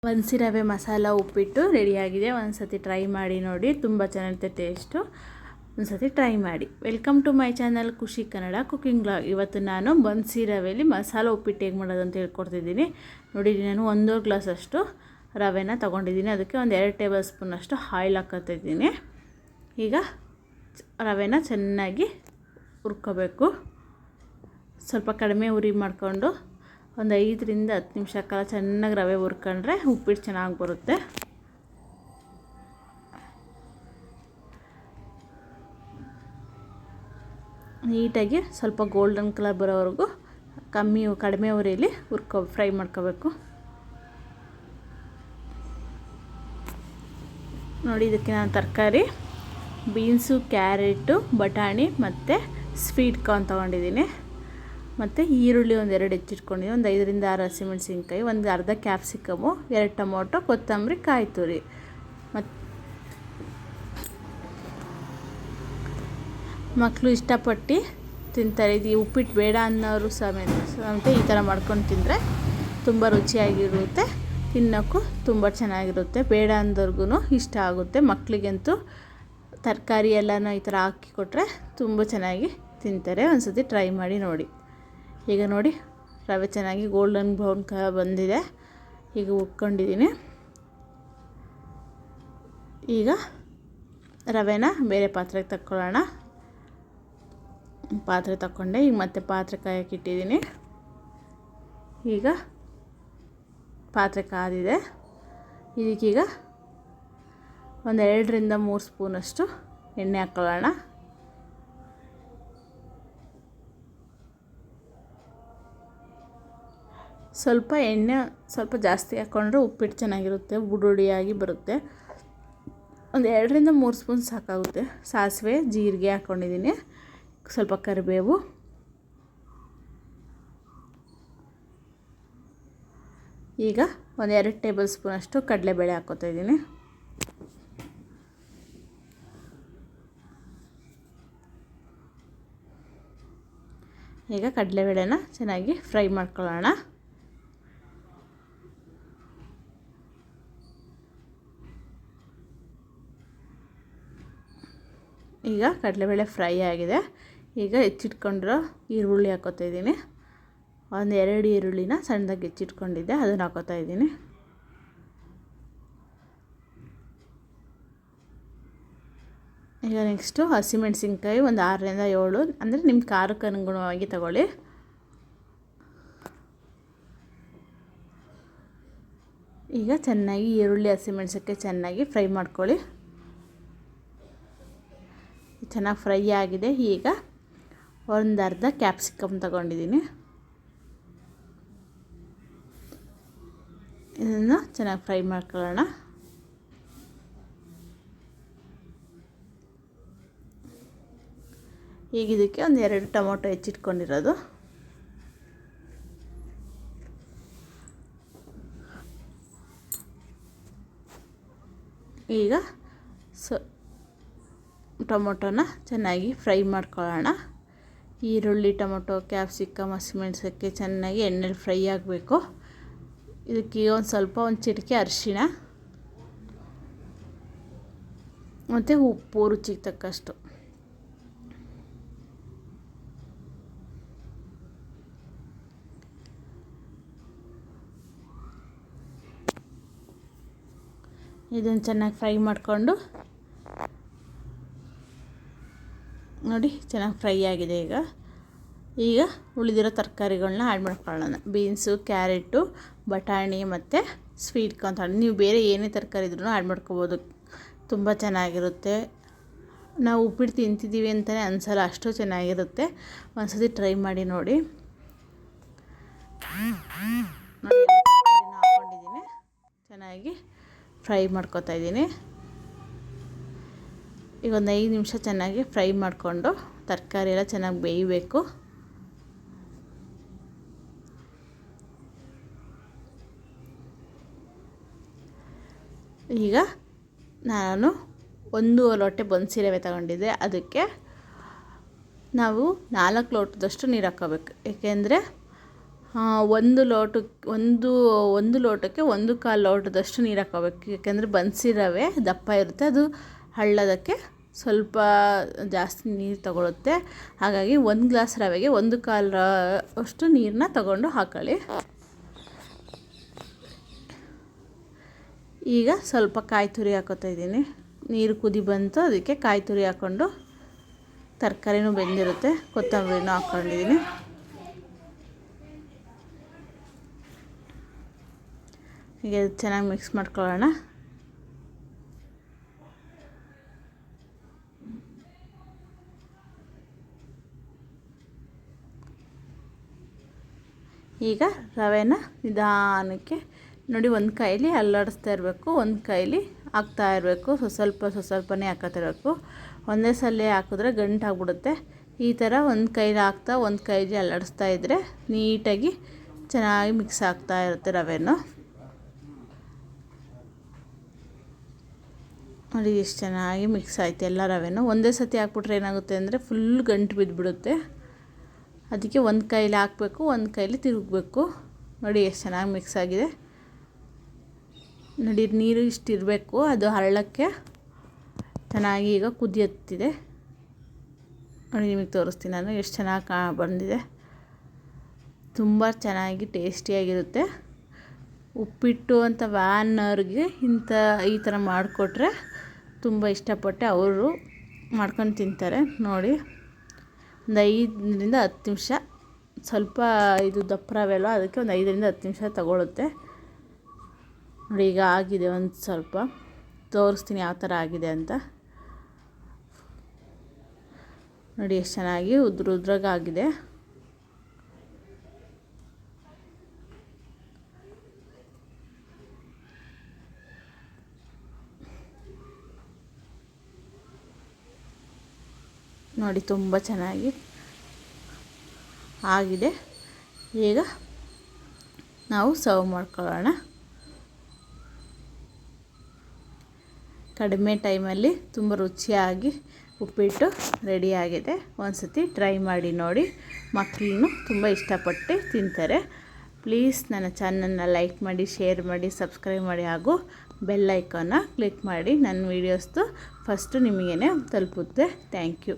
ಬನ್ಸಿ ರವೆ ಮಸಾಲ ಉಪ್ಪಿಟ್ಟು ರೆಡಿಯಾಗಿದೆ. ಒಂದು ಸತಿ ಟ್ರೈ ಮಾಡಿ ನೋಡಿ, ತುಂಬ ಚೆನ್ನಾಗಿರುತ್ತೆ ಟೇಸ್ಟು. ಒಂದು ಸತಿ ಟ್ರೈ ಮಾಡಿ. ವೆಲ್ಕಮ್ ಟು ಮೈ ಚಾನಲ್ ಖುಷಿ ಕನ್ನಡ ಕುಕಿಂಗ್ ಬ್ಲಾಗ್. ಇವತ್ತು ನಾನು ಬನ್ಸಿ ರವೆಯಲ್ಲಿ ಮಸಾಲ ಉಪ್ಪಿಟ್ಟು ಹೇಗೆ ಮಾಡೋದು ಅಂತ ಹೇಳ್ಕೊಡ್ತಿದ್ದೀನಿ. ನೋಡಿ, ನಾನು 1.5 ಗ್ಲಾಸಷ್ಟು ರವೆನ ತೊಗೊಂಡಿದ್ದೀನಿ. ಅದಕ್ಕೆ ಒಂದು 2 ಟೇಬಲ್ ಸ್ಪೂನಷ್ಟು ಆಯಿಲ್ ಹಾಕ್ಕೊತಿದ್ದೀನಿ. ಈಗ ರವೆನ ಚೆನ್ನಾಗಿ ಹುರ್ಕೋಬೇಕು. ಸ್ವಲ್ಪ ಕಡಿಮೆ ಉರಿ ಮಾಡಿಕೊಂಡು ಒಂದು 5ರಿಂದ 10 ನಿಮಿಷ ಕಾಲ ಚೆನ್ನಾಗಿ ರವೆ ಹುರ್ಕೊಂಡ್ರೆ ಉಪ್ಪಿಟ್ಟು ಚೆನ್ನಾಗಿ ಬರುತ್ತೆ. ನೀಟಾಗಿ ಸ್ವಲ್ಪ ಗೋಲ್ಡನ್ ಕಲರ್ ಬರೋವರೆಗೂ ಕಡಿಮೆ ಉರಿಯಲ್ಲಿ ಫ್ರೈ ಮಾಡ್ಕೋಬೇಕು. ನೋಡಿ, ಇದಕ್ಕೆ ನಾನು ತರಕಾರಿ ಬೀನ್ಸು, ಕ್ಯಾರೆಟು, ಬಟಾಣಿ ಮತ್ತು ಸ್ವೀಟ್ ಕಾರ್ನ್ ತೊಗೊಂಡಿದ್ದೀನಿ. ಮತ್ತು ಈರುಳ್ಳಿ ಒಂದು 2 ಹೆಚ್ಚಿಟ್ಕೊಂಡಿದ್ದೀನಿ. ಒಂದು 5ರಿಂದ 6 ಹಸಿಮೆಣಸಿನ್ಕಾಯಿ, ಒಂದು ಅರ್ಧ ಕ್ಯಾಪ್ಸಿಕಮು, 2 ಟೊಮೊಟೊ, ಕೊತ್ತಂಬರಿ, ಕಾಯಿ ತುರಿ. ಮತ್ತು ಮಕ್ಕಳು ಇಷ್ಟಪಟ್ಟು ತಿಂತಾರೆ. ಇದು ಉಪ್ಪಿಟ್ಟು ಬೇಡ ಅನ್ನೋರು ಸಮೇತ ಈ ಥರ ಮಾಡ್ಕೊಂಡು ತಿಂದರೆ ತುಂಬ ರುಚಿಯಾಗಿರುತ್ತೆ. ತಿನ್ನೋಕ್ಕೂ ತುಂಬ ಚೆನ್ನಾಗಿರುತ್ತೆ. ಬೇಡ ಅಂದವ್ರಿಗೂ ಇಷ್ಟ ಆಗುತ್ತೆ. ಮಕ್ಕಳಿಗಂತೂ ತರಕಾರಿ ಎಲ್ಲನೂ ಈ ಥರ ಹಾಕಿ ಕೊಟ್ಟರೆ ತುಂಬ ಚೆನ್ನಾಗಿ ತಿಂತಾರೆ. ಒಂದು ಸತಿ ಟ್ರೈ ಮಾಡಿ ನೋಡಿ. ಈಗ ನೋಡಿ, ರವೆ ಚೆನ್ನಾಗಿ ಗೋಲ್ಡನ್ ಬ್ರೌನ್ ಕಲರ್ ಬಂದಿದೆ. ಈಗ ಹುರ್ಕೊಂಡಿದ್ದೀನಿ. ಈಗ ರವೆನ ಬೇರೆ ಪಾತ್ರೆಗೆ ತಕ್ಕೊಳ್ಳೋಣ. ಪಾತ್ರೆ ತಕ್ಕೊಂಡೆ. ಈಗ ಮತ್ತೆ ಪಾತ್ರೆ ಕಾಯಕ್ಕೆ ಇಟ್ಟಿದ್ದೀನಿ. ಈಗ ಪಾತ್ರೆ ಕಾದಿದೆ. ಇದಕ್ಕೀಗ ಒಂದು 2ರಿಂದ 3 ಸ್ಪೂನಷ್ಟು ಎಣ್ಣೆ ಹಾಕ್ಕೊಳ್ಳೋಣ. ಸ್ವಲ್ಪ ಎಣ್ಣೆ ಸ್ವಲ್ಪ ಜಾಸ್ತಿ ಹಾಕ್ಕೊಂಡ್ರೆ ಉಪ್ಪಿಟ್ಟು ಚೆನ್ನಾಗಿರುತ್ತೆ, ಬುಡುಡಿಯಾಗಿ ಬರುತ್ತೆ. ಒಂದು 2ರಿಂದ 3 ಸ್ಪೂನ್ ಸಾಕಾಗುತ್ತೆ. ಸಾಸಿವೆ, ಜೀರಿಗೆ ಹಾಕ್ಕೊಂಡಿದ್ದೀನಿ. ಸ್ವಲ್ಪ ಕರಿಬೇವು, ಈಗ ಒಂದು 2 ಟೇಬಲ್ ಸ್ಪೂನಷ್ಟು ಕಡಲೆಬೇಳೆ ಹಾಕ್ಕೊತಾ ಇದ್ದೀನಿ. ಈಗ ಕಡಲೆಬೇಳೆನ ಚೆನ್ನಾಗಿ ಫ್ರೈ ಮಾಡ್ಕೊಳ್ಳೋಣ. ಈಗ ಕಡಲೆಬೇಳೆ ಫ್ರೈ ಆಗಿದೆ. ಈಗ ಹೆಚ್ಚಿಟ್ಕೊಂಡಿರೋ ಈರುಳ್ಳಿ ಹಾಕ್ಕೊತಾ ಇದ್ದೀನಿ. ಒಂದು 2 ಈರುಳ್ಳಿನ ಸಣ್ಣದಾಗಿ ಹೆಚ್ಚಿಟ್ಕೊಂಡಿದ್ದೆ, ಅದನ್ನು ಹಾಕ್ಕೊತಾ ಇದ್ದೀನಿ. ಈಗ ನೆಕ್ಸ್ಟು ಹಸಿಮೆಣಸಿನ್ಕಾಯಿ ಒಂದು 6ರಿಂದ 7, ಅಂದರೆ ನಿಮ್ಮ ಖಾರಕ್ಕೆ ಅನುಗುಣವಾಗಿ ತಗೊಳ್ಳಿ. ಈಗ ಚೆನ್ನಾಗಿ ಈರುಳ್ಳಿ, ಹಸಿಮೆಣಸಿನ್ಕಾಯಿ ಚೆನ್ನಾಗಿ ಫ್ರೈ ಮಾಡ್ಕೊಳ್ಳಿ. ಚೆನ್ನಾಗಿ ಫ್ರೈ ಆಗಿದೆ. ಈಗ ಒಂದು ಅರ್ಧ ಕ್ಯಾಪ್ಸಿಕಮ್ ತಗೊಂಡಿದ್ದೀನಿ. ಇದನ್ನು ಚೆನ್ನಾಗಿ ಫ್ರೈ ಮಾಡ್ಕೊಳ್ಳೋಣ. ಈಗ ಇದಕ್ಕೆ ಒಂದು 2 ಟೊಮೊಟೊ ಹೆಚ್ಚಿಟ್ಕೊಂಡಿರೋದು, ಈಗ ಟೊಮೊಟೊನ ಚೆನ್ನಾಗಿ ಫ್ರೈ ಮಾಡ್ಕೊಳ್ಳೋಣ. ಈರುಳ್ಳಿ, ಟೊಮೊಟೊ, ಕ್ಯಾಪ್ಸಿಕಮ್, ಹಸಿಮೆಣಸಿನ್ಕಾಯಿ ಚೆನ್ನಾಗಿ ಎಣ್ಣೆಲಿ ಫ್ರೈ ಆಗಬೇಕು. ಇದಕ್ಕೆ ಒಂದು ಚಿಟಿಕೆ ಅರಿಶಿಣ ಮತ್ತು ಉಪ್ಪು ರುಚಿಗೆ ತಕ್ಕಷ್ಟು. ಇದನ್ನು ಚೆನ್ನಾಗಿ ಫ್ರೈ ಮಾಡಿಕೊಂಡು ನೋಡಿ, ಚೆನ್ನಾಗಿ ಫ್ರೈ ಆಗಿದೆ. ಈಗ ಉಳಿದಿರೋ ತರಕಾರಿಗಳನ್ನ ಆ್ಯಡ್ ಮಾಡ್ಕೊಳ್ಳೋಣ. ಬೀನ್ಸು, ಕ್ಯಾರೆಟು, ಬಟಾಣಿ ಮತ್ತು ಸ್ವೀಟ್ ಕಾರ್ನ್. ನೀವು ಬೇರೆ ಏನೇ ತರಕಾರಿ ಇದ್ರೂ ಆ್ಯಡ್ ಮಾಡ್ಕೋಬೋದು. ತುಂಬ ಚೆನ್ನಾಗಿರುತ್ತೆ. ನಾವು ಉಪ್ಪಿಟ್ಟು ತಿಂತಿದ್ದೀವಿ ಅಂತಲೇ ಅನಿಸಲ್ಲ, ಅಷ್ಟು ಚೆನ್ನಾಗಿರುತ್ತೆ. ಒಂದು ಸತಿ ಟ್ರೈ ಮಾಡಿ ನೋಡಿ. ಹಾಕ್ಕೊಂಡಿದ್ದೀನಿ, ಚೆನ್ನಾಗಿ ಫ್ರೈ ಮಾಡ್ಕೊತಾ ಇದ್ದೀನಿ. ಈಗ ಒಂದು 5 ನಿಮಿಷ ಚೆನ್ನಾಗಿ ಫ್ರೈ ಮಾಡಿಕೊಂಡು ತರಕಾರಿ ಎಲ್ಲ ಚೆನ್ನಾಗಿ ಬೇಯಬೇಕು. ಈಗ ನಾನು 1 ಲೋಟ ಬನ್ಸಿ ರವೆ ತಗೊಂಡಿದ್ದೆ. ಅದಕ್ಕೆ ನಾವು 4 ಲೋಟದಷ್ಟು ನೀರು ಹಾಕ್ಕೋಬೇಕು. ಏಕೆಂದರೆ ಒಂದು ಲೋಟಕ್ಕೆ 1/4 ಲೋಟದಷ್ಟು ನೀರು ಹಾಕೋಬೇಕು. ಯಾಕೆಂದರೆ ಬನ್ಸಿ ರವೆ ದಪ್ಪ ಇರುತ್ತೆ, ಅದು ಹಳ್ಳೋದಕ್ಕೆ ಸ್ವಲ್ಪ ಜಾಸ್ತಿ ನೀರು ತಗೊಳುತ್ತೆ. ಹಾಗಾಗಿ 1 ಗ್ಲಾಸ್ ರವೆಗೆ 1/4 ಅಷ್ಟು ನೀರನ್ನ ತಗೊಂಡು ಹಾಕೊಳ್ಳಿ. ಈಗ ಸ್ವಲ್ಪ ಕಾಯಿ ತುರಿ ಹಾಕೋತಾ ಇದ್ದೀನಿ. ನೀರು ಕುದಿ ಬಂತು, ಅದಕ್ಕೆ ಕಾಯಿ ತುರಿ ಹಾಕ್ಕೊಂಡು, ತರಕಾರಿನೂ ಬೆಂದಿರುತ್ತೆ, ಕೊತ್ತಂಬರಿನೂ ಹಾಕ್ಕೊಂಡಿದ್ದೀನಿ. ಹೀಗೆ ಚೆನ್ನಾಗಿ ಮಿಕ್ಸ್ ಮಾಡ್ಕೊಳ್ಳೋಣ. ಈಗ ರವೆನ ನಿಧಾನಕ್ಕೆ ನೋಡಿ, ಒಂದು ಕೈಲಿ ಅಲ್ಲಾಡಿಸ್ತಾ ಇರಬೇಕು, ಒಂದು ಕೈಲಿ ಹಾಕ್ತಾ ಇರಬೇಕು, ಸ್ವಲ್ಪನೇ ಹಾಕೋತಾ ಇರಬೇಕು. ಒಂದೇ ಸಲ ಹಾಕಿದ್ರೆ ಗಂಟಾಗ್ಬಿಡುತ್ತೆ. ಈ ಥರ ಒಂದು ಕೈಲಿ ಹಾಕ್ತಾ ಒಂದು ಕೈಲಿ ಅಲ್ಲಾಡಿಸ್ತಾ ಇದ್ದರೆ ನೀಟಾಗಿ ಚೆನ್ನಾಗಿ ಮಿಕ್ಸ್ ಆಗ್ತಾ ಇರುತ್ತೆ ರವೆನೂ. ನೋಡಿ ಎಷ್ಟು ಚೆನ್ನಾಗಿ ಮಿಕ್ಸ್ ಆಯಿತು ಎಲ್ಲ ರವೆನೂ. ಒಂದೇ ಸತಿ ಹಾಕ್ಬಿಟ್ರೆ ಏನಾಗುತ್ತೆ ಅಂದರೆ ಫುಲ್ ಗಂಟು ಬಿದ್ದುಬಿಡುತ್ತೆ. ಅದಕ್ಕೆ ಒಂದು ಕೈಲಿ ಹಾಕಬೇಕು, ಒಂದು ಕೈಲಿ ತಿರುಗಬೇಕು. ನೋಡಿ ಎಷ್ಟು ಚೆನ್ನಾಗಿ ಮಿಕ್ಸ್ ಆಗಿದೆ. ನೋಡಿ ನೀರು ಇಷ್ಟಿರಬೇಕು, ಅದು ಹಳ್ಳಕ್ಕೆ ಚೆನ್ನಾಗಿ ಈಗ ಕುದಿಯುತ್ತಿದೆ. ನೋಡಿ ನಿಮಗೆ ತೋರಿಸ್ತೀನಿ ನಾನು ಎಷ್ಟು ಚೆನ್ನಾಗಿ ಬಂದಿದೆ. ತುಂಬ ಚೆನ್ನಾಗಿ ಟೇಸ್ಟಿಯಾಗಿರುತ್ತೆ. ಉಪ್ಪಿಟ್ಟು ಅಂತ ವ್ಯಾನವ್ರಿಗೆ ಈ ಥರ ಮಾಡಿಕೊಟ್ರೆ ತುಂಬ ಇಷ್ಟಪಟ್ಟು ಅವರು ಮಾಡ್ಕೊಂಡು ತಿಂತಾರೆ. ನೋಡಿ ಒಂದು 5ರಿಂದ 10 ನಿಮಿಷ, ಸ್ವಲ್ಪ ಇದು ದಪ್ಪ ರವೆ ಅಲ್ವ, ಅದಕ್ಕೆ ಒಂದು 5ರಿಂದ 10 ನಿಮಿಷ ತಗೊಳುತ್ತೆ. ನೋಡಿ ಈಗ ಆಗಿದೆ, ಒಂದು ಸ್ವಲ್ಪ ತೋರಿಸ್ತೀನಿ ಯಾವ ಥರ ಆಗಿದೆ ಅಂತ. ನೋಡಿ ಎಷ್ಟು ಚೆನ್ನಾಗಿ ಉದ್ರಾಗಿದೆ. ನೋಡಿ ತುಂಬ ಚೆನ್ನಾಗಿ ಆಗಿದೆ. ಈಗ ನಾವು ಸರ್ವ್ ಮಾಡ್ಕೊಳ್ಳೋಣ. ಕಡಿಮೆ ಟೈಮಲ್ಲಿ ತುಂಬ ರುಚಿಯಾಗಿ ಉಪ್ಪಿಟ್ಟು ರೆಡಿಯಾಗಿದೆ. ಒಂದು ಸತಿ ಟ್ರೈ ಮಾಡಿ ನೋಡಿ, ಮಕ್ಕಳನ್ನು ತುಂಬ ಇಷ್ಟಪಟ್ಟು ತಿಂತಾರೆ. ಪ್ಲೀಸ್ ನನ್ನ ಚಾನಲ್ನ ಲೈಕ್ ಮಾಡಿ, ಶೇರ್ ಮಾಡಿ, ಸಬ್ಸ್ಕ್ರೈಬ್ ಮಾಡಿ, ಹಾಗೂ ಬೆಲ್ ಐಕಾನ್ನ ಕ್ಲಿಕ್ ಮಾಡಿ. ನನ್ನ ವೀಡಿಯೋಸ್ದು ಫಸ್ಟು ನಿಮಗೇ ತಲುಪುತ್ತೆ. Thank you.